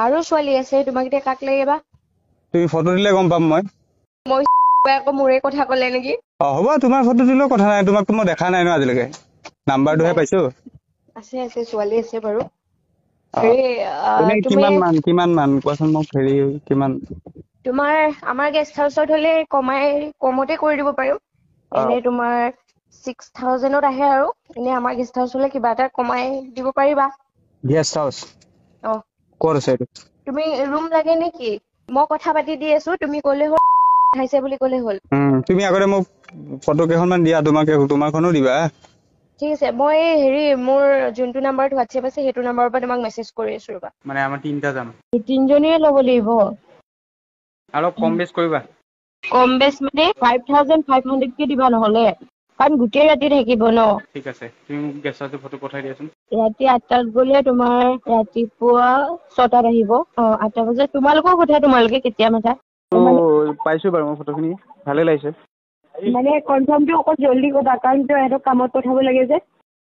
আৰু ছোৱালী আছে, তোমাক এতিয়া কাক লাগে বা? তুমি ফটো দিলে গম পাম মই আকৌ মোৰে কথা ক'লে নেকি? হ'ব তোমাৰ ফটো দিলেও কথা নাই, তোমাকতো মই দেখা নাই ন আজিলৈকে, নাম্বাৰটোহে পাইছো। আছে ছোৱালী আছে বাৰু। এনে তুমি কিমান মান কোৱাচোন মোক, কিমান? তোমাৰ আমাৰ গেষ্ট হাউচত হলে কমতে কৰি দিব পাৰিম। এনে তোমাৰ 6,000ত আহে আৰু এনে আমাৰ গেষ্ট হাউচ হলে কিবা এটা কমাই দিব পাৰিবা। গেষ্ট হাউচ ক'ত আছে এইটো? তুমি ৰুম লাগে নেকি? মই কথা পাতি দি আছো, তুমি ক'লে হ'ল খাইছে বুলি ক'লে হ'ল। তুমি আগতে মোক ফটো কেইখনমান দিয়া, তোমাৰখনো দিবা। ঠিক আছে, মই মোৰ যোনটো নাম্বাৰত হোৱাটছএপ আছে সেইটো নাম্বাৰৰ পৰা তোমাক মেছেজ কৰি আছো ৰবা। মানে আমাৰ 3টা যাম। 3জনীয়ে ল'ব লাগিব। অলপ কম বেছ কৰিবা। কম বেছ মানে 5,500কে দিবা নহলে, কাৰণ গোটেই ৰাতি থাকিব ন। ঠিক আছে, তুমি মোক গেষ্ট হাউচৰ ফটো পঠাই দিয়াচোন। ৰাতি 8টাত গলে তোমাৰ ৰাতিপুৱা 6টাত আহিব। 8টা বজাত তোমালোকৰ কথা, তোমালোকে কেতিয়া মাতা। পাইছো বাৰু মই ফটোখিনি, ভালে লাগিছে। মানে কনফাৰ্মটো অকণ জল্দি ক'বা, কাৰণ ইহঁতক কামত পঠাব লাগে যে।